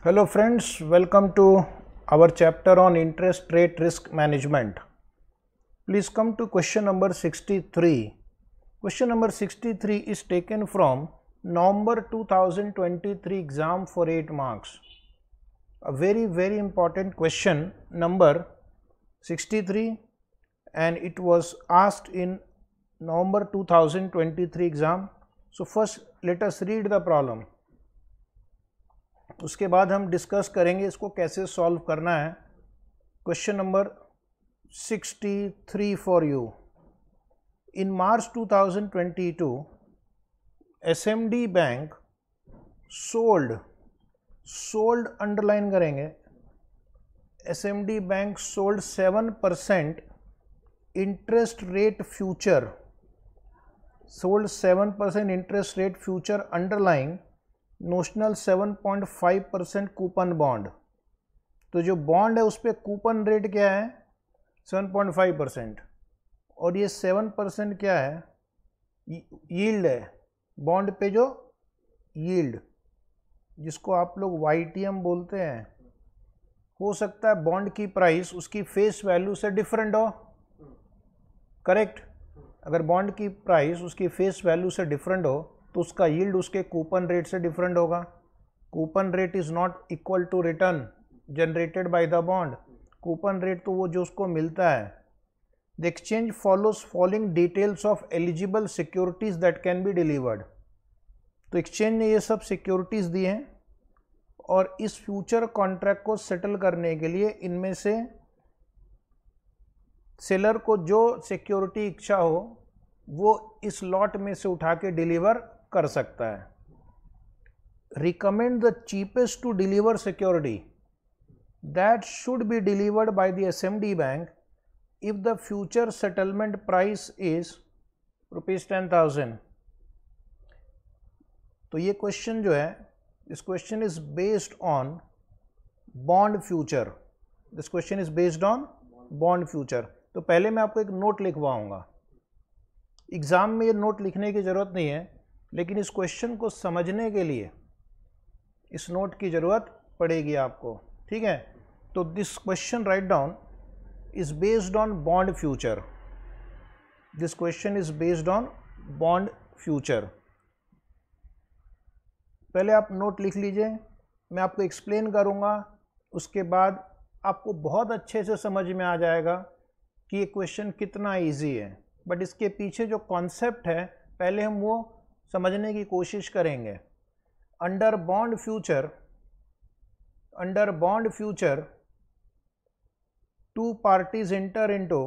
Hello friends, welcome to our chapter on interest rate risk management. Please come to question number 63. Question number 63 is taken from November 2023 exam for 8 marks. A very important question number 63, and it was asked in November 2023 exam. So first let us read the problem. उसके बाद हम discuss करेंगे इसको कैसे solve करना है. Question number 63 for you. In March 2022 SMD bank sold underline करेंगे. SMD bank sold 7% interest rate future, sold 7% interest rate future underline notional 7.5% coupon bond. तो जो बॉन्ड है उस पर कूपन रेट क्या है 7.5%, और ये 7% क्या है यील्ड है. बॉन्ड पे जो यील्ड, जिसको आप लोग YTM बोलते हैं. हो सकता है बॉन्ड की प्राइस उसकी फेस वैल्यू से डिफरेंट हो, करेक्ट. अगर बॉन्ड की प्राइस उसकी फेस वैल्यू से डिफरेंट हो तो उसका यील्ड उसके कूपन रेट से डिफरेंट होगा. Coupon rate is not equal to return generated by the bond. Coupon rate तो वो जो उसको मिलता है. The exchange follows following details of eligible securities that can be delivered. तो एक्सचेंज ने ये सब सिक्योरिटीज दी हैं, और इस फ्यूचर कॉन्ट्रैक्ट को सेटल करने के लिए इनमें से सेलर को जो सिक्योरिटी इच्छा हो वो इस लॉट में से उठा के डिलीवर कर सकता है. Recommend the cheapest to deliver security that should be delivered by the SMD bank if the future settlement price is ₹10,000. तो ये क्वेश्चन जो है, this question is based on bond future. This question is based on bond future. तो पहले मैं आपको एक note लिखवाऊंगा. Exam में ये नोट लिखने की ज़रूरत नहीं है, लेकिन इस क्वेश्चन को समझने के लिए इस नोट की ज़रूरत पड़ेगी आपको, ठीक है. तो this question write down is based on bond future. This question is based on bond future. पहले आप नोट लिख लीजिए, मैं आपको एक्सप्लेन करूँगा. उसके बाद आपको बहुत अच्छे से समझ में आ जाएगा कि ये क्वेश्चन कितना ईजी है. बट इसके पीछे जो कॉन्सेप्ट है पहले हम वो समझने की कोशिश करेंगे. Under bond future two parties enter into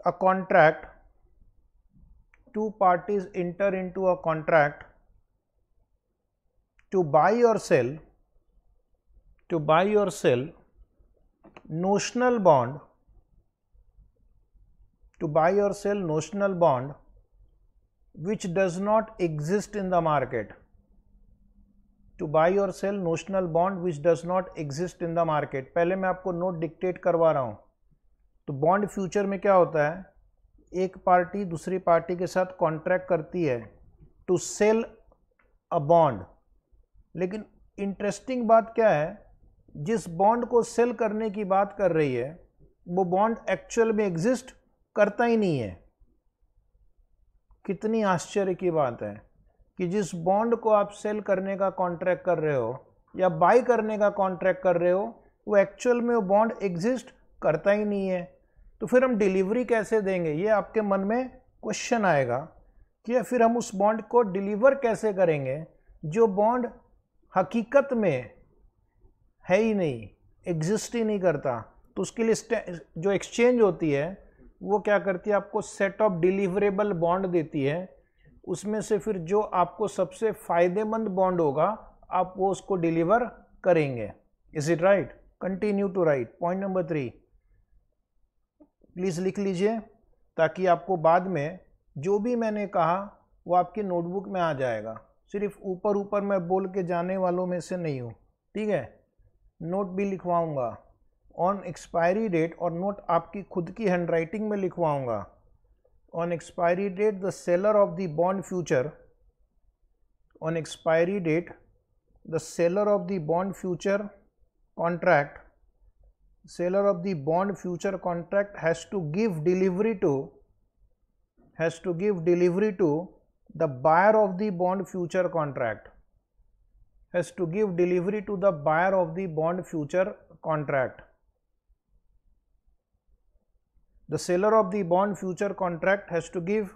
a contract to buy or sell notional bond which does not exist in the market. To buy or sell notional bond which does not exist in the market. पहले मैं आपको note dictate करवा रहा हूँ. तो bond future में क्या होता है, एक पार्टी दूसरी पार्टी के साथ कॉन्ट्रैक्ट करती है टू सेल अ बॉन्ड. लेकिन इंटरेस्टिंग बात क्या है, जिस बॉन्ड को सेल करने की बात कर रही है वो बॉन्ड एक्चुअल में एग्जिस्ट करता ही नहीं है. कितनी आश्चर्य की बात है कि जिस बॉन्ड को आप सेल करने का कॉन्ट्रैक्ट कर रहे हो या बाय करने का कॉन्ट्रैक्ट कर रहे हो वो एक्चुअल में वो बॉन्ड एग्जिस्ट करता ही नहीं है. तो फिर हम डिलीवरी कैसे देंगे, ये आपके मन में क्वेश्चन आएगा कि फिर हम उस बॉन्ड को डिलीवर कैसे करेंगे जो बॉन्ड हकीकत में है ही नहीं, एग्जिस्ट ही नहीं करता. तो उसके लिए जो एक्सचेंज होती है वो क्या करती है, आपको सेट ऑफ डिलीवरेबल बॉन्ड देती है. उसमें से फिर जो आपको सबसे फ़ायदेमंद बॉन्ड होगा आप वो उसको डिलीवर करेंगे. Is it right? Continue to write. Point number 3 please लिख लीजिए, ताकि आपको बाद में जो भी मैंने कहा वो आपकी नोटबुक में आ जाएगा. सिर्फ ऊपर मैं बोल के जाने वालों में से नहीं हूँ, ठीक है. नोट भी लिखवाऊंगा ऑन एक्सपायरी डेट, और नोट आपकी खुद की हैंडराइटिंग में लिखवाऊंगा. on expiry date the seller of the bond future, on expiry date the seller of the bond future contract, seller of the bond future contract has to give delivery to the buyer of the bond future contract, has to give delivery to the buyer of the bond future contract. The seller of the bond future contract has to give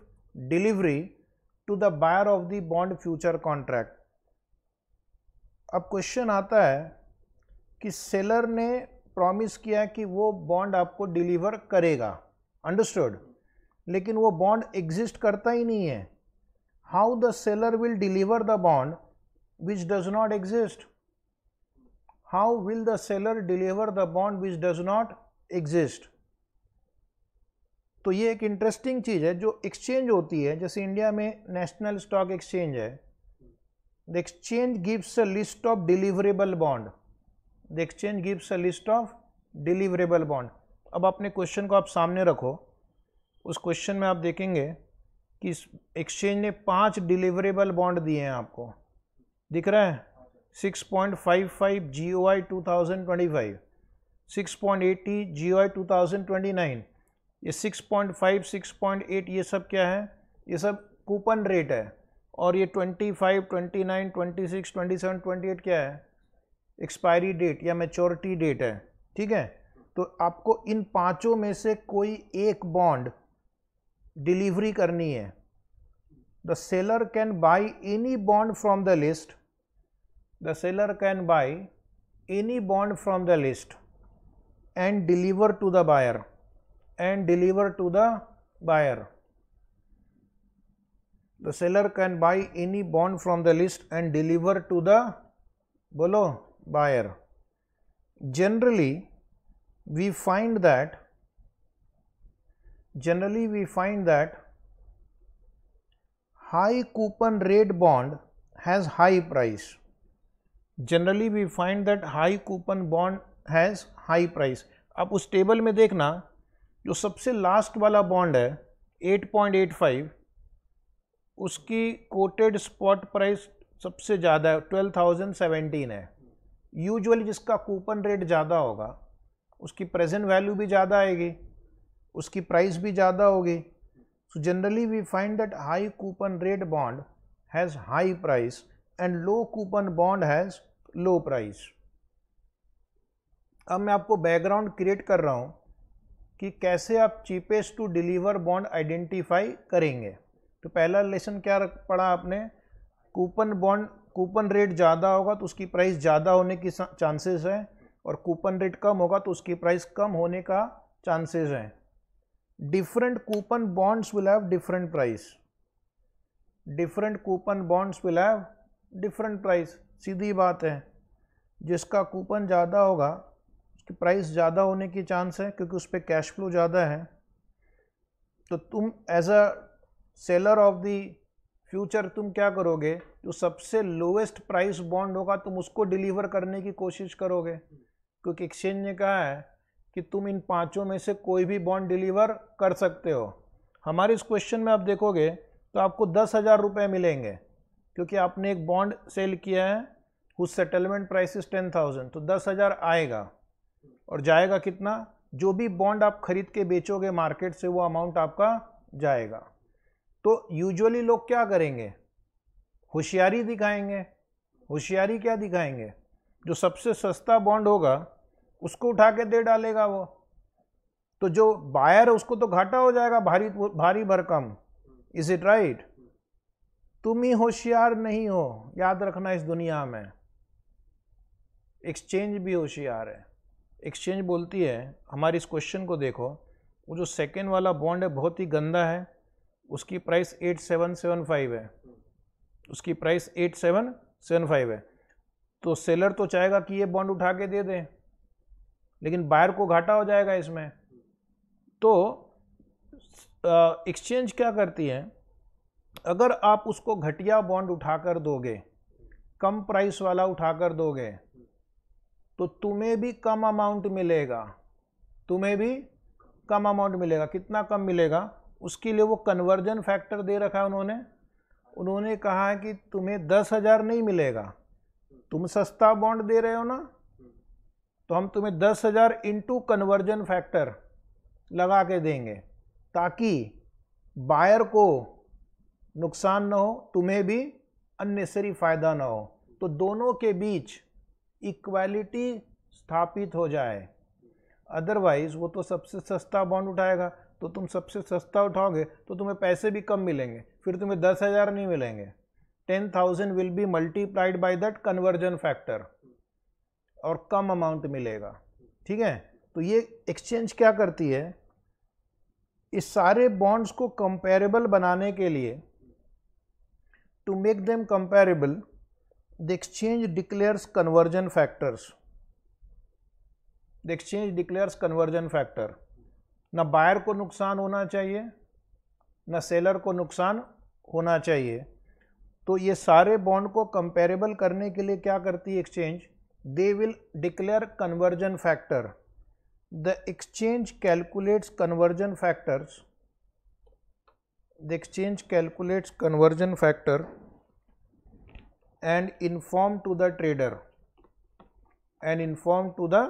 delivery to the buyer of the bond future contract. अब question आता है कि seller ने promise किया कि वो bond आपको deliver करेगा, अंडरस्टूड, लेकिन वो बॉन्ड एग्जिस्ट करता ही नहीं है. How the seller will deliver the bond which does not exist? How will the seller deliver the bond which does not exist? तो ये एक इंटरेस्टिंग चीज़ है जो एक्सचेंज होती है. जैसे इंडिया में नेशनल स्टॉक एक्सचेंज है, the exchange gives a list of deliverable bond, the exchange gives a list of deliverable bond. अब अपने क्वेश्चन को आप सामने रखो, उस क्वेश्चन में आप देखेंगे कि एक्सचेंज ने 5 डिलीवरेबल बॉन्ड दिए हैं आपको, दिख रहा है 6.55 GOI 2025, 6.80 GOI 2029, ये 6.5, 6.8 ये सब क्या है? ये सब कूपन रेट है. और ये 25, 29, 26, 27, 28 क्या है? एक्सपायरी डेट या मैच्योरिटी डेट है. ठीक है, तो आपको इन पांचों में से कोई एक बॉन्ड डिलीवरी करनी है. The seller can buy any bond from the list, the seller can buy any bond from the list and deliver to the buyer, and deliver to the buyer. The seller can buy any bond from the list and deliver to the buyer. Generally we find that high coupon rate bond has high price. Generally we find that high coupon bond has high price. आप उस table में देखना, जो सबसे last वाला bond है 8.85, उसकी coated spot price सबसे ज़्यादा है, 12,017 है. यूजुअली जिसका कूपन रेट ज़्यादा होगा उसकी प्रेजेंट वैल्यू भी ज़्यादा आएगी, उसकी प्राइस भी ज़्यादा होगी. So generally we find that high coupon rate bond has high price and low coupon bond has low price. अब मैं आपको बैकग्राउंड क्रिएट कर रहा हूँ कि कैसे आप cheapest to deliver bond identify करेंगे. तो पहला लेसन क्या पढ़ा आपने? कूपन रेट ज़्यादा होगा तो उसकी प्राइस ज़्यादा होने की चांसेस है, और कूपन रेट कम होगा तो उसकी प्राइस कम होने का चांसेस हैं. Different coupon bonds will have different price, different coupon bonds will have different price. सीधी बात है, जिसका कूपन ज़्यादा होगा प्राइस ज़्यादा होने की चांस है क्योंकि उस पर कैश फ्लो ज़्यादा है. तो तुम as a seller of the future तुम क्या करोगे? जो सबसे लोएस्ट प्राइस बॉन्ड होगा तुम उसको डिलीवर करने की कोशिश करोगे, क्योंकि एक्सचेंज ने कहा है कि तुम इन पांचों में से कोई भी बॉन्ड डिलीवर कर सकते हो. हमारे इस क्वेश्चन में आप देखोगे तो आपको 10,000 रुपये मिलेंगे, क्योंकि आपने एक बॉन्ड सेल किया है उस सेटलमेंट प्राइस इज 10,000, तो 10,000 आएगा. और जाएगा कितना? जो भी बॉन्ड आप खरीद के बेचोगे मार्केट से वो अमाउंट आपका जाएगा. तो यूजुअली लोग क्या करेंगे? होशियारी दिखाएंगे. होशियारी क्या दिखाएंगे? जो सबसे सस्ता बॉन्ड होगा उसको उठा के दे डालेगा वो, तो जो बायर है उसको तो घाटा हो जाएगा भारी भरकम. Is it right? तुम ही होशियार नहीं हो, याद रखना. इस दुनिया में एक्सचेंज भी होशियार है. एक्सचेंज बोलती है, हमारे इस क्वेश्चन को देखो, वो जो सेकेंड वाला बॉन्ड है बहुत ही गंदा है, उसकी प्राइस 8775 है, उसकी प्राइस 8775 है. तो सेलर तो चाहेगा कि ये बॉन्ड उठा के दे दे, लेकिन बायर को घाटा हो जाएगा इसमें. तो एक्सचेंज क्या करती है? अगर आप उसको घटिया बॉन्ड उठाकर दोगे, कम प्राइस वाला उठाकर दोगे, तो तुम्हें भी कम अमाउंट मिलेगा. तुम्हें भी कम अमाउंट मिलेगा. कितना कम मिलेगा? उसके लिए वो कन्वर्जन फैक्टर दे रखा है उन्होंने कहा है कि तुम्हें 10,000 नहीं मिलेगा, तुम सस्ता बॉन्ड दे रहे हो ना, तो हम तुम्हें 10,000 इंटू कन्वर्जन फैक्टर लगा के देंगे ताकि बायर को नुकसान ना हो, तुम्हें भी अननेसेसरी फायदा ना हो, तो दोनों के बीच इक्वालिटी स्थापित हो जाए। अदरवाइज वो तो सबसे सस्ता बॉन्ड उठाएगा, तो तुम सबसे सस्ता उठाओगे तो तुम्हें पैसे भी कम मिलेंगे, फिर तुम्हें 10,000 नहीं मिलेंगे। 10,000 will be multiplied by that conversion factor और कम अमाउंट मिलेगा। ठीक है, तो ये एक्सचेंज क्या करती है, इस सारे बॉन्ड्स को कंपेरेबल बनाने के लिए, to make them comparable, the exchange declares conversion factors. The exchange declares conversion factor. ना बायर को नुकसान होना चाहिए, ना सेलर को नुकसान होना चाहिए। तो ये सारे बॉन्ड को कंपेरेबल करने के लिए क्या करती है exchange, they will declare conversion factor. The exchange calculates conversion factors, the exchange calculates conversion factor and inform to the trader, and inform to the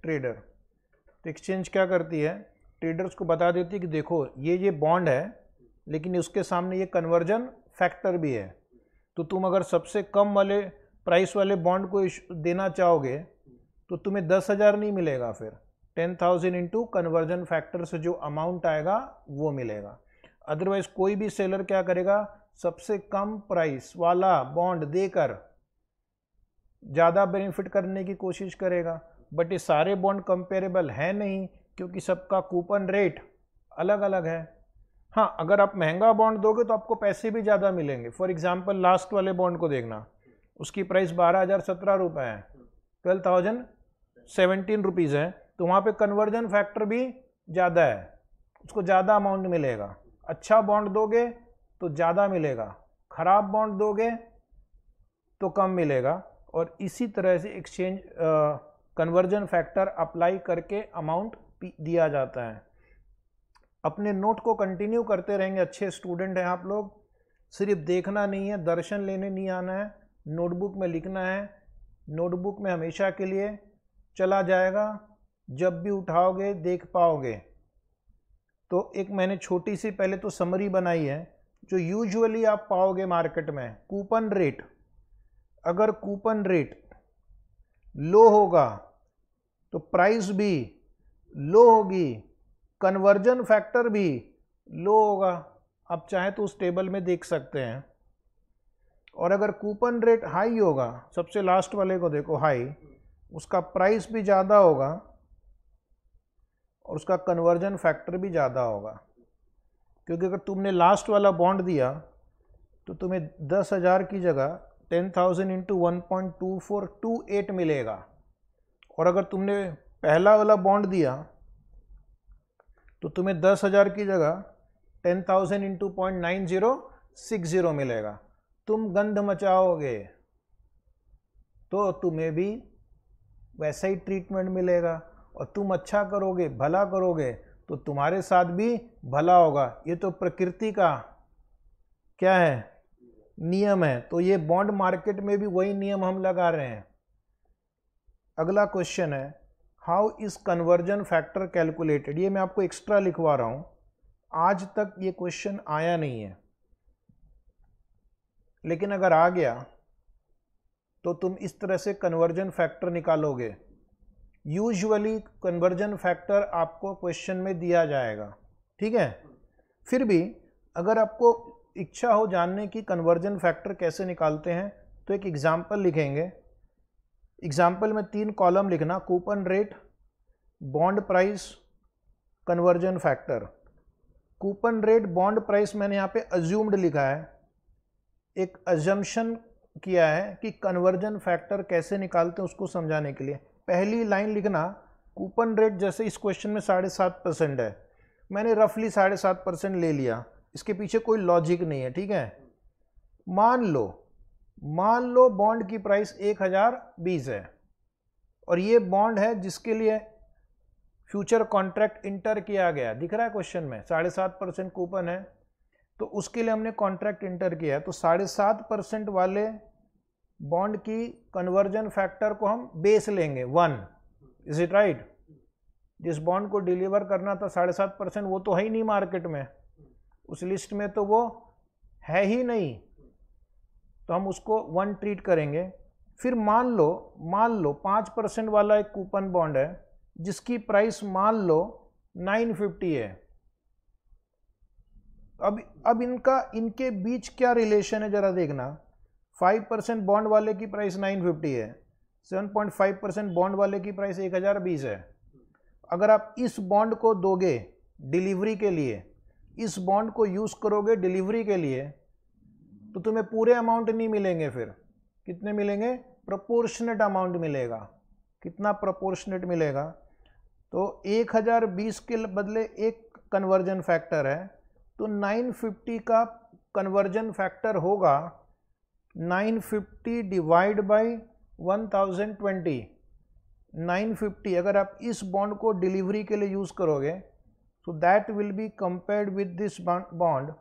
trader. तो एक्सचेंज क्या करती है, ट्रेडर्स को बता देती है कि देखो ये बॉन्ड है, लेकिन उसके सामने ये कन्वर्जन फैक्टर भी है, तो तुम अगर सबसे कम वाले प्राइस वाले बॉन्ड को देना चाहोगे तो तुम्हें 10,000 नहीं मिलेगा, फिर 10,000 इंटू कन्वर्जन फैक्टर से जो अमाउंट आएगा वो मिलेगा। अदरवाइज कोई भी सेलर क्या करेगा, सबसे कम प्राइस वाला बॉन्ड देकर ज़्यादा बेनिफिट करने की कोशिश करेगा, बट ये सारे बॉन्ड कंपेरेबल है नहीं क्योंकि सबका कूपन रेट अलग अलग है। हाँ, अगर आप महंगा बॉन्ड दोगे तो आपको पैसे भी ज़्यादा मिलेंगे। फॉर एग्जांपल लास्ट वाले बॉन्ड को देखना, उसकी प्राइस 12,017 रुपये है, 12,017 रुपीज़ है, तो वहाँ पे कन्वर्जन फैक्टर भी ज़्यादा है, उसको ज़्यादा अमाउंट मिलेगा। अच्छा बॉन्ड दोगे तो ज़्यादा मिलेगा, ख़राब बॉन्ड दोगे तो कम मिलेगा। और इसी तरह से एक्सचेंज कन्वर्जन फैक्टर अप्लाई करके अमाउंट दिया जाता है। अपने नोट को कंटिन्यू करते रहेंगे, अच्छे स्टूडेंट हैं आप लोग, सिर्फ देखना नहीं है, दर्शन लेने नहीं आना है, नोटबुक में लिखना है। नोटबुक में हमेशा के लिए चला जाएगा, जब भी उठाओगे देख पाओगे। तो एक मैंने छोटी सी पहले तो समरी बनाई है जो यूजुअली आप पाओगे मार्केट में। कूपन रेट, अगर कूपन रेट लो होगा तो प्राइस भी लो होगी, कन्वर्जन फैक्टर भी लो होगा। आप चाहे तो उस टेबल में देख सकते हैं। और अगर कूपन रेट हाई होगा, सबसे लास्ट वाले को देखो हाई, उसका प्राइस भी ज़्यादा होगा और उसका कन्वर्जन फैक्टर भी ज़्यादा होगा। क्योंकि अगर तुमने लास्ट वाला बॉन्ड दिया तो तुम्हें 10,000 की जगह 10,000 इंटू 1.2428 मिलेगा, और अगर तुमने पहला वाला बॉन्ड दिया तो तुम्हें 10,000 की जगह 10,000 इंटू 0.9060 मिलेगा। तुम गंध मचाओगे तो तुम्हें भी वैसा ही ट्रीटमेंट मिलेगा, और तुम अच्छा करोगे, भला करोगे तो तुम्हारे साथ भी भला होगा। ये तो प्रकृति का क्या है, नियम है। तो ये बॉन्ड मार्केट में भी वही नियम हम लगा रहे हैं। अगला क्वेश्चन है, how is conversion factor calculated. ये मैं आपको एक्स्ट्रा लिखवा रहा हूं, आज तक ये क्वेश्चन आया नहीं है, लेकिन अगर आ गया तो तुम इस तरह से कन्वर्जन फैक्टर निकालोगे। यूजुअली कन्वर्जन फैक्टर आपको क्वेश्चन में दिया जाएगा, ठीक है। फिर भी अगर आपको इच्छा हो जानने की कन्वर्जन फैक्टर कैसे निकालते हैं, तो एक एग्जाम्पल लिखेंगे। एग्जाम्पल में 3 कॉलम लिखना, coupon rate, bond price, conversion factor. Coupon rate, bond price मैंने यहाँ पे अज्यूम्ड लिखा है, एक अजम्पशन किया है कि कन्वर्जन फैक्टर कैसे निकालते हैं उसको समझाने के लिए। पहली लाइन लिखना, कूपन रेट जैसे इस क्वेश्चन में 7.5% है, मैंने रफली 7.5% ले लिया, इसके पीछे कोई लॉजिक नहीं है, ठीक है। मान लो बॉन्ड की प्राइस 1,020 है, और ये बॉन्ड है जिसके लिए फ्यूचर कॉन्ट्रैक्ट इंटर किया गया, दिख रहा है क्वेश्चन में 7.5% कूपन है, तो उसके लिए हमने कॉन्ट्रैक्ट इंटर किया, तो 7.5% वाले बॉन्ड की कन्वर्जन फैक्टर को हम बेस लेंगे 1, इज इट राइट? जिस बॉन्ड को डिलीवर करना था 7.5%, वो तो है ही नहीं मार्केट में, उस लिस्ट में तो वो है ही नहीं, तो हम उसको 1 ट्रीट करेंगे। फिर मान लो 5% वाला एक कूपन बॉन्ड है जिसकी प्राइस मान लो 950 है। अब इनके बीच क्या रिलेशन है जरा देखना। 5% बॉन्ड वाले की प्राइस 950 है, 7.5% बॉन्ड वाले की प्राइस 1020 है। अगर आप इस बॉन्ड को दोगे डिलीवरी के लिए, इस बॉन्ड को यूज करोगे डिलीवरी के लिए, तो तुम्हें पूरे अमाउंट नहीं मिलेंगे। फिर कितने मिलेंगे? प्रोपोर्शनेट अमाउंट मिलेगा। कितना प्रोपोर्शनेट मिलेगा? तो 1020 के बदले एक कन्वर्जन फैक्टर है, तो 950 का कन्वर्जन फैक्टर होगा 950 डिवाइड बाई 1020। 950 अगर आप इस बॉन्ड को डिलीवरी के लिए यूज करोगे, तो that will be compared with this bond,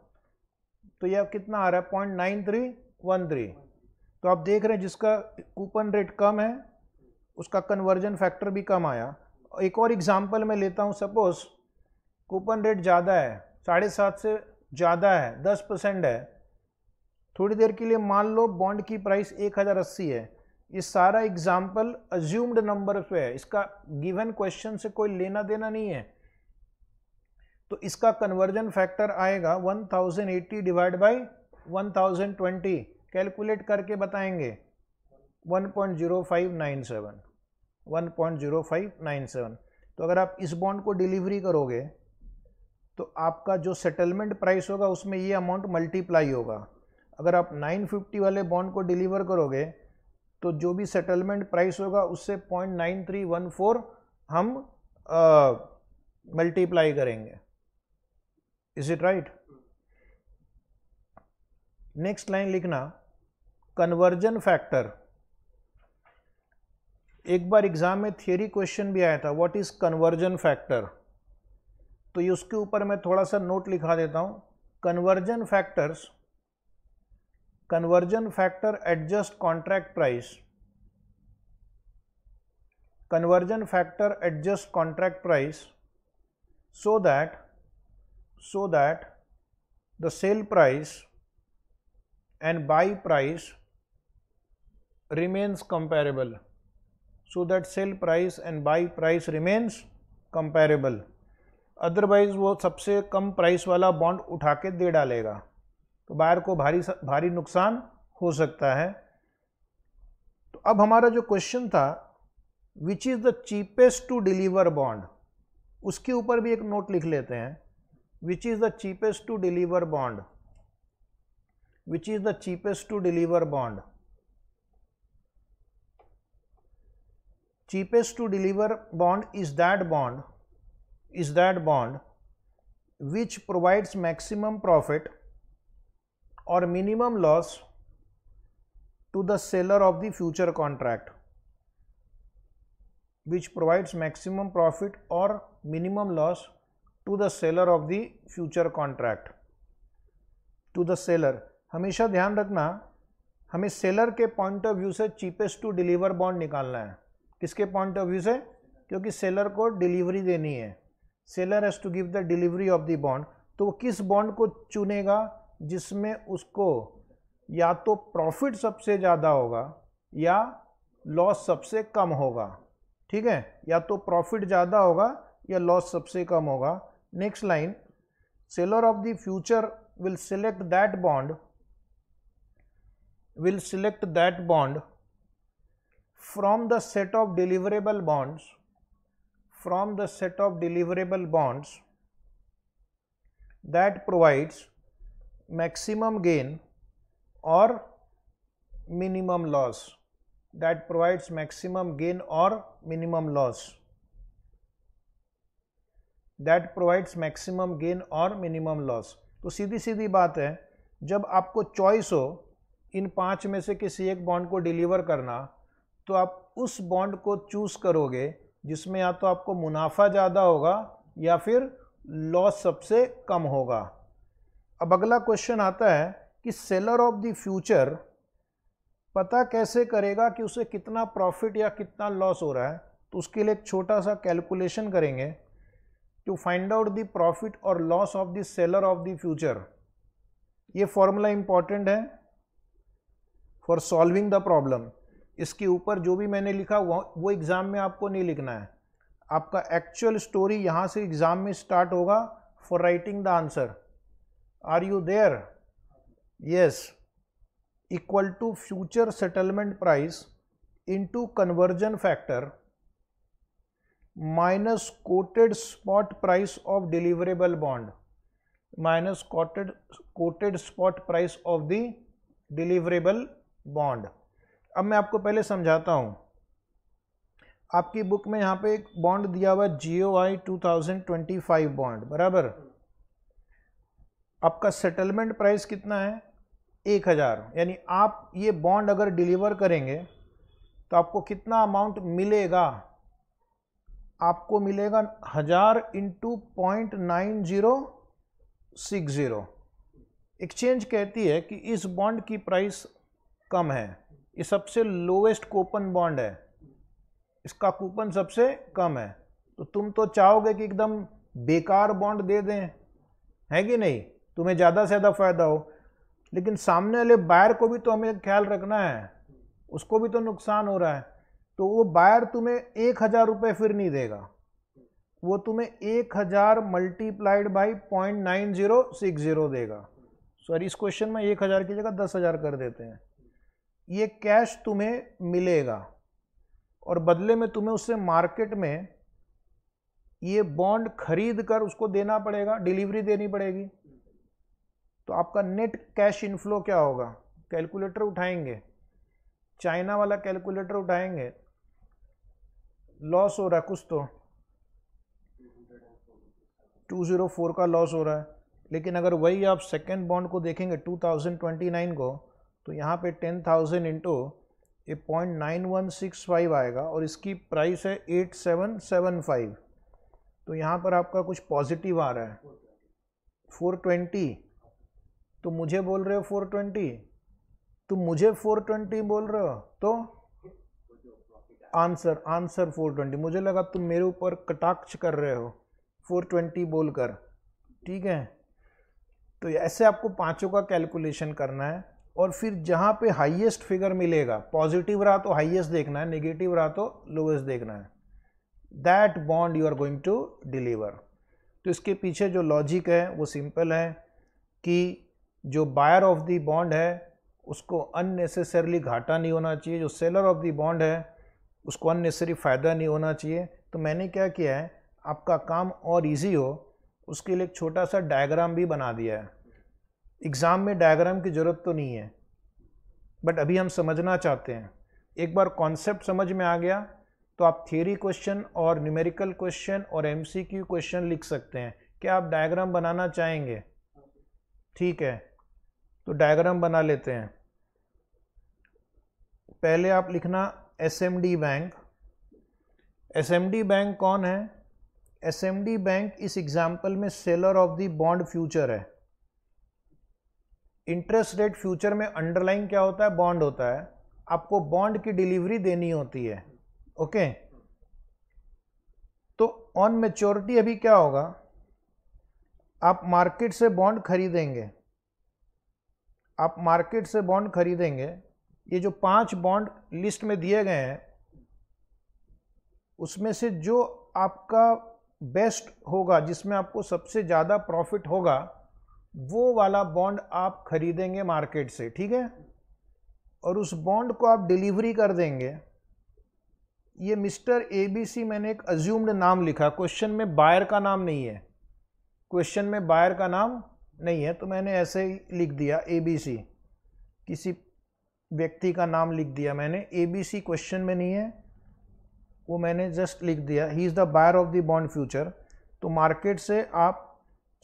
तो यह कितना आ रहा है? 0.9313। तो आप देख रहे हैं जिसका कूपन रेट कम है उसका कन्वर्जन फैक्टर भी कम आया। एक और एग्जांपल मैं लेता हूं, सपोज कूपन रेट ज़्यादा है, 7.5 से ज़्यादा है, 10% है, थोड़ी देर के लिए मान लो बॉन्ड की प्राइस 1080 है। ये सारा एग्जाम्पल अज्यूम्ड नंबर पे है, इसका गिवन क्वेश्चन से कोई लेना देना नहीं है। तो इसका कन्वर्जन फैक्टर आएगा 1080 डिवाइड बाई 1020, कैलकुलेट करके बताएंगे 1.0597। 1.0597। तो अगर आप इस बॉन्ड को डिलीवरी करोगे तो आपका जो सेटलमेंट प्राइस होगा उसमें ये अमाउंट मल्टीप्लाई होगा। अगर आप 950 वाले बॉन्ड को डिलीवर करोगे तो जो भी सेटलमेंट प्राइस होगा उससे 0.9314 हम मल्टीप्लाई करेंगे। Is it right? Next line लिखना, कन्वर्जन फैक्टर। एक बार एग्जाम में थियरी क्वेश्चन भी आया था, व्हाट इज कन्वर्जन फैक्टर, तो ये उसके ऊपर मैं थोड़ा सा नोट लिखा देता हूं। Conversion factor adjust contract price, conversion factor adjust contract price so that the sale price and buy price remains comparable, so that sale price and buy price remains comparable। Otherwise वो सबसे कम price वाला bond उठा के दे डालेगा, तो buyer को भारी नुकसान हो सकता है। तो अब हमारा जो क्वेश्चन था which is the cheapest to deliver bond, उसके ऊपर भी एक नोट लिख लेते हैं। Which is the cheapest to deliver bond, which is the cheapest to deliver bond. cheapest to deliver bond is that bond which provides maximum profit or minimum loss to the seller of the future contract, which provides maximum profit or minimum loss to the seller of the future contract। to the seller, हमेशा ध्यान रखना हमें seller के point of view से cheapest to deliver bond निकालना है। किसके point of view से? क्योंकि सेलर को डिलीवरी देनी है, seller has to give the delivery of the bond. तो किस बॉन्ड को चुनेगा जिसमें उसको या तो प्रॉफिट सबसे ज़्यादा होगा या लॉस सबसे कम होगा। ठीक है, या तो प्रॉफिट ज़्यादा होगा या लॉस सबसे कम होगा। Next line, seller of the future will select that bond from the set of deliverable bonds that provides maximum gain or minimum loss, तो सीधी सीधी बात है, जब आपको चॉइस हो इन 5 में से किसी एक बॉन्ड को डिलीवर करना, तो आप उस बॉन्ड को चूज करोगे जिसमें या तो आपको मुनाफा ज़्यादा होगा या फिर लॉस सबसे कम होगा। अब अगला क्वेश्चन आता है कि सेलर ऑफ द फ्यूचर पता कैसे करेगा कि उसे कितना प्रॉफिट या कितना लॉस हो रहा है। तो उसके लिए एक छोटा सा कैलकुलेशन करेंगे to find out the profit और loss of the seller of the future. ये फॉर्मूला इंपॉर्टेंट है फॉर सॉल्विंग द प्रॉब्लम। इसके ऊपर जो भी मैंने लिखा वो एग्जाम में आपको नहीं लिखना है, आपका एक्चुअल स्टोरी यहाँ से एग्जाम में स्टार्ट होगा for writing the answer. Are you there? Yes. Equal to future settlement price into conversion factor minus quoted spot price of deliverable bond minus quoted spot price of the deliverable bond. अब मैं आपको पहले समझाता हूं। आपकी book में यहाँ पे एक बॉन्ड दिया हुआ है GOI 2025 बॉन्ड, बराबर। आपका सेटलमेंट प्राइस कितना है? 1000। यानी आप ये बॉन्ड अगर डिलीवर करेंगे तो आपको कितना अमाउंट मिलेगा? आपको मिलेगा 1000 इंटू 0.9060। एक्सचेंज कहती है कि इस बॉन्ड की प्राइस कम है, ये सबसे लोवेस्ट कूपन बॉन्ड है, इसका कूपन सबसे कम है। तो तुम तो चाहोगे कि एकदम बेकार बॉन्ड दे दें, है कि नहीं, तुम्हें ज़्यादा से ज़्यादा फायदा हो। लेकिन सामने वाले बायर को भी तो हमें ख्याल रखना है, उसको भी तो नुकसान हो रहा है। तो वो बायर तुम्हें 1000 रुपये फिर नहीं देगा, वो तुम्हें 1000 मल्टीप्लाइड बाई 0.9060 देगा। सॉरी, इस क्वेश्चन में 1000 की जगह 10,000 कर देते हैं। ये कैश तुम्हें मिलेगा और बदले में तुम्हें उससे मार्केट में ये बॉन्ड खरीद कर उसको देना पड़ेगा, डिलीवरी देनी पड़ेगी। तो आपका नेट कैश इनफ्लो क्या होगा? कैलकुलेटर उठाएंगे, चाइना वाला कैलकुलेटर उठाएंगे। लॉस हो रहा है कुछ, तो 204 का लॉस हो रहा है। लेकिन अगर वही आप सेकेंड बॉन्ड को देखेंगे 2029 को, तो यहाँ पे 10,000 इंटू 0.9165 आएगा और इसकी प्राइस है 8775। तो यहाँ पर आपका कुछ पॉजिटिव आ रहा है 420। तुम मुझे बोल रहे हो 420, तुम मुझे 420 बोल रहे हो, तो आंसर 420। मुझे लगा तुम मेरे ऊपर कटाक्ष कर रहे हो 420 बोलकर, ठीक है। तो ऐसे आपको पांचों का कैलकुलेशन करना है और फिर जहाँ पे हाईएस्ट फिगर मिलेगा, पॉजिटिव रहा तो हाईएस्ट देखना है, नेगेटिव रहा तो लोवेस्ट देखना है, that bond you are going to deliver. तो इसके पीछे जो लॉजिक है वो सिंपल है कि जो बायर ऑफ द बॉन्ड है उसको अननेसेसरली घाटा नहीं होना चाहिए, जो सेलर ऑफ द बॉन्ड है उसको अननेसेसरी फ़ायदा नहीं होना चाहिए। तो मैंने क्या किया है, आपका काम और इजी हो उसके लिए एक छोटा सा डायग्राम भी बना दिया है। एग्ज़ाम में डायग्राम की ज़रूरत तो नहीं है, बट अभी हम समझना चाहते हैं। एक बार कॉन्सेप्ट समझ में आ गया तो आप थियरी क्वेश्चन और न्यूमेरिकल क्वेश्चन और MCQ क्वेश्चन लिख सकते हैं। क्या आप डायग्राम बनाना चाहेंगे? ठीक है, तो डायग्राम बना लेते हैं। पहले आप लिखना SMD बैंक। SMD बैंक कौन है? SMD बैंक इस एग्जाम्पल में seller of the bond future है। इंटरेस्ट रेट फ्यूचर में अंडरलाइन क्या होता है? बॉन्ड होता है। आपको बॉन्ड की डिलीवरी देनी होती है, ओके। तो ऑन मैच्योरिटी अभी क्या होगा, आप मार्केट से बॉन्ड खरीदेंगे, आप मार्केट से बॉन्ड खरीदेंगे। ये जो 5 बॉन्ड लिस्ट में दिए गए हैं उसमें से जो आपका बेस्ट होगा, जिसमें आपको सबसे ज़्यादा प्रॉफिट होगा, वो वाला बॉन्ड आप खरीदेंगे मार्केट से, ठीक है। और उस बॉन्ड को आप डिलीवरी कर देंगे। ये मिस्टर ABC मैंने एक अज्यूम्ड नाम लिखा, क्वेश्चन में बायर का नाम नहीं है, क्वेश्चन में बायर का नाम नहीं है, तो मैंने ऐसे ही लिख दिया ABC, किसी व्यक्ति का नाम लिख दिया मैंने। ABC क्वेश्चन में नहीं है, वो मैंने जस्ट लिख दिया, he is the buyer of the bond future. तो मार्केट से आप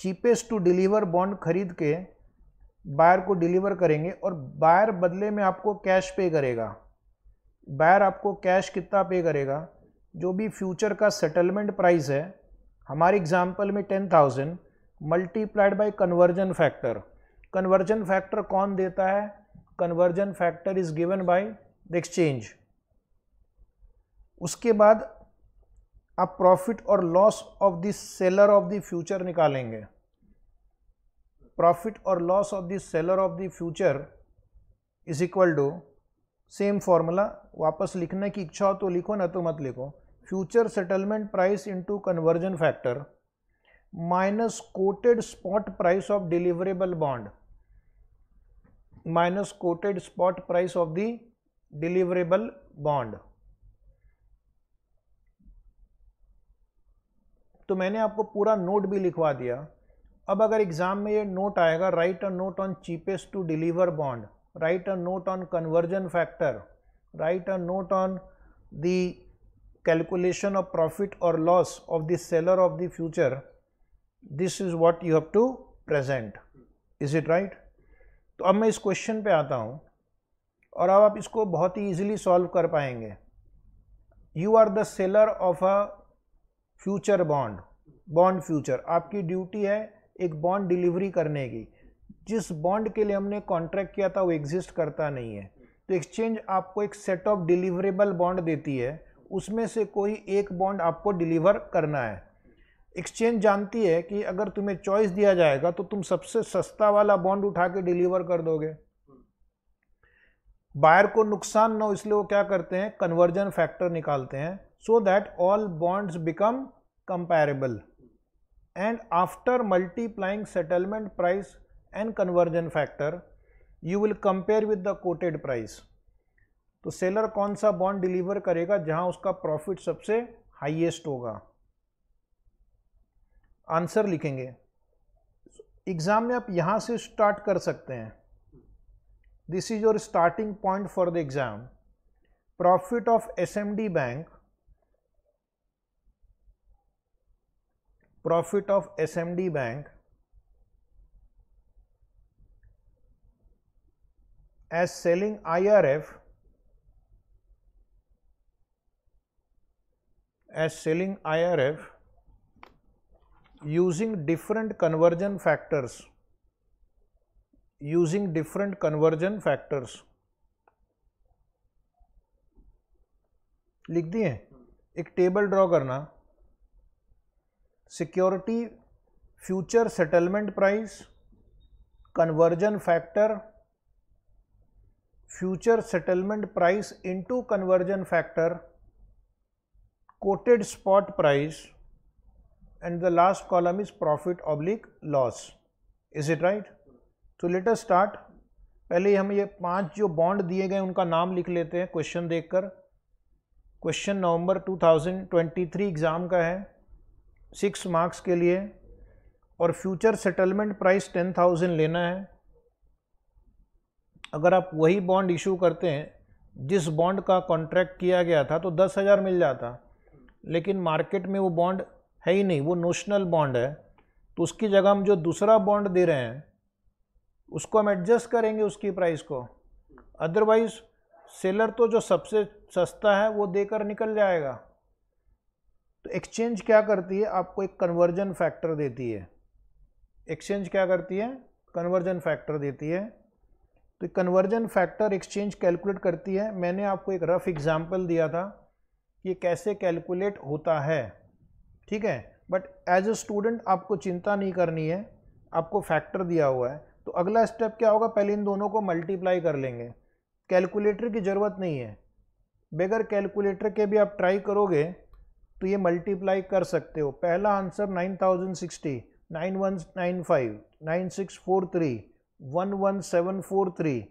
चीपेस्ट टू डिलीवर बॉन्ड खरीद के बायर को डिलीवर करेंगे और बायर बदले में आपको कैश पे करेगा। बायर आपको कैश कितना पे करेगा? जो भी फ्यूचर का सेटलमेंट प्राइस है, हमारे एग्जाम्पल में 10,000 multiplied by conversion factor. Conversion factor कौन देता है? Conversion factor is given by the exchange. उसके बाद आप प्रॉफिट और loss of the seller of the future निकालेंगे। प्रॉफिट और loss of the seller of the future is equal to, same formula, वापस लिखने की इच्छा हो तो लिखो, ना तो मत लिखो। Future settlement price into conversion factor minus quoted spot price of deliverable bond, minus quoted spot price of the deliverable bond. तो मैंने आपको पूरा नोट भी लिखवा दिया। अब अगर एग्जाम में ये नोट आएगा, write a note on cheapest to deliver bond, write a note on conversion factor, write a note on the calculation of profit और loss of the seller of the future, this is what you have to present. Is it right? तो अब मैं इस question पे आता हूं और अब आप इसको बहुत ही इजीली सॉल्व कर पाएंगे। You are the seller of a future bond, bond future. आपकी ड्यूटी है एक बॉन्ड डिलीवरी करने की। जिस बॉन्ड के लिए हमने कॉन्ट्रैक्ट किया था वो एग्जिस्ट करता नहीं है, तो एक्सचेंज आपको एक सेट ऑफ डिलीवरेबल बॉन्ड देती है, उसमें से कोई एक बॉन्ड आपको डिलीवर करना है। एक्सचेंज जानती है कि अगर तुम्हें चॉइस दिया जाएगा तो तुम सबसे सस्ता वाला बॉन्ड उठा के डिलीवर कर दोगे। बायर को नुकसान ना हो इसलिए वो क्या करते हैं, कन्वर्जन फैक्टर निकालते हैं, so that all bonds become comparable, and after multiplying settlement price and conversion factor you will compare with the quoted price। तो सेलर कौन सा बॉन्ड डिलीवर करेगा जहां उसका प्रॉफिट सबसे हाईएस्ट होगा। आंसर लिखेंगे। एग्जाम में आप यहां से स्टार्ट कर सकते हैं। This is your starting point for the exam. Profit of SMD bank, profit of SMD Bank as selling IRF, using different conversion factors, लिख दिए। एक टेबल ड्रॉ करना, security future settlement price, conversion factor, future settlement price into conversion factor, coated spot price, and the last column is profit oblique loss. Is it right? तो let us start. पहले हम ये 5 जो bond दिए गए उनका नाम लिख लेते हैं क्वेश्चन देखकर। क्वेश्चन नवंबर 2023 एग्जाम का है, 6 मार्क्स के लिए, और फ्यूचर सेटलमेंट प्राइस 10,000 लेना है। अगर आप वही बॉन्ड इशू करते हैं जिस बॉन्ड का कॉन्ट्रैक्ट किया गया था तो 10,000 मिल जाता, लेकिन मार्केट में वो बॉन्ड है ही नहीं, वो नोशनल बॉन्ड है, तो उसकी जगह हम जो दूसरा बॉन्ड दे रहे हैं उसको हम एडजस्ट करेंगे उसकी प्राइस को। अदरवाइज सेलर तो जो सबसे सस्ता है वो देकर निकल जाएगा। तो एक्सचेंज क्या करती है, आपको एक कन्वर्जन फैक्टर देती है। एक्सचेंज क्या करती है, कन्वर्जन फैक्टर देती है। तो कन्वर्जन फैक्टर एक्सचेंज कैलकुलेट करती है। मैंने आपको एक रफ एग्जांपल दिया था कि कैसे कैलकुलेट होता है, ठीक है। बट एज ए स्टूडेंट आपको चिंता नहीं करनी है, आपको फैक्टर दिया हुआ है। तो अगला स्टेप क्या होगा, पहले इन दोनों को मल्टीप्लाई कर लेंगे। कैलकुलेटर की ज़रूरत नहीं है, बगैर कैलकुलेटर के भी आप ट्राई करोगे तो ये मल्टीप्लाई कर सकते हो। पहला आंसर 9060, 9195, 9643, 11743,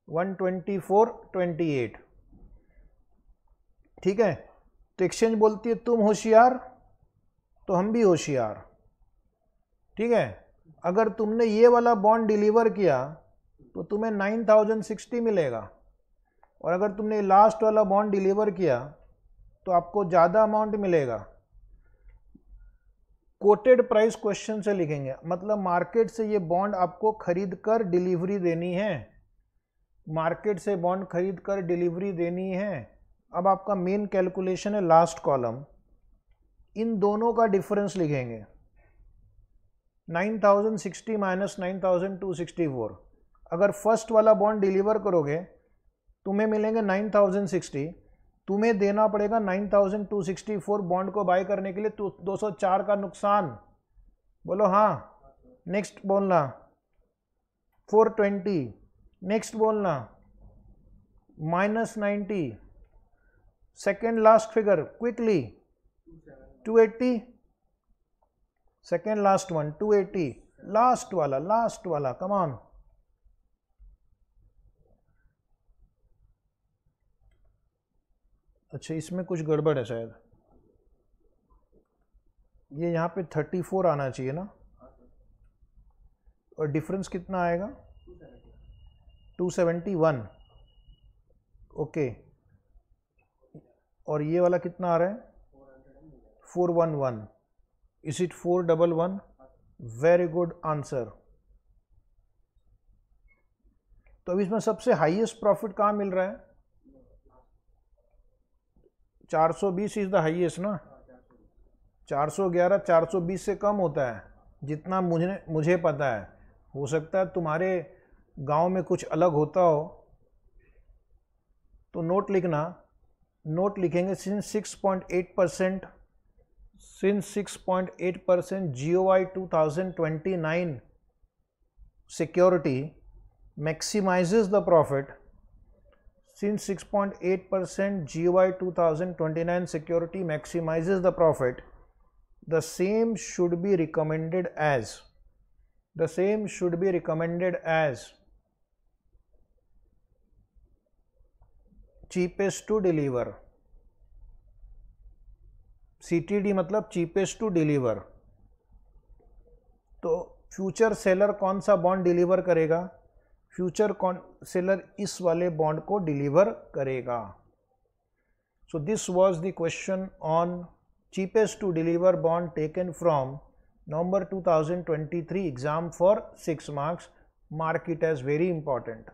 12428, ठीक है। तो एक्सचेंज बोलती है तुम होशियार तो हम भी होशियार, ठीक है। अगर तुमने ये वाला बॉन्ड डिलीवर किया तो तुम्हें 9060 मिलेगा, और अगर तुमने लास्ट वाला बॉन्ड डिलीवर किया तो आपको ज़्यादा अमाउंट मिलेगा। कोटेड प्राइस क्वेश्चन से लिखेंगे, मतलब मार्केट से ये बॉन्ड आपको खरीद कर डिलीवरी देनी है, मार्केट से बॉन्ड खरीद कर डिलीवरी देनी है। अब आपका मेन कैलकुलेशन है लास्ट कॉलम, इन दोनों का डिफरेंस लिखेंगे 9060 माइनस 9264। अगर फर्स्ट वाला बॉन्ड डिलीवर करोगे तुम्हें मिलेंगे 9060, तुम्हें देना पड़ेगा 9264 बॉन्ड को बाय करने के लिए, तो 204 का नुकसान। बोलो हाँ। नेक्स्ट बोलना 420, नेक्स्ट बोलना -90, second last figure quickly 280, second last one 280, last वाला कम ऑन। अच्छा इसमें कुछ गड़बड़ है शायद, ये यहाँ पे 34 आना चाहिए ना, और डिफरेंस कितना आएगा 271, ओके। और ये वाला कितना आ रहा है 411, is it 411? Very good answer. तो अब इसमें सबसे हाईएस्ट प्रॉफिट कहाँ मिल रहा है? 420 इज द हाईएस्ट ना, 411 420 से कम होता है जितना मुझे पता है। हो सकता है तुम्हारे गांव में कुछ अलग होता हो, तो नोट लिखना, नोट लिखेंगे since 6.8% GOI 2029 security maximizes the profit. Since 6.8% GOI 2029 security maximizes the profit, the same should be recommended as cheapest to deliver. CTD मतलब cheapest to deliver। तो फ्यूचर सेलर कौन सा बॉन्ड डिलीवर करेगा? Future seller इस वाले bond को deliver करेगा। So this was the question on cheapest to deliver bond taken from November 2023 exam for 6 marks. Mark it as very important.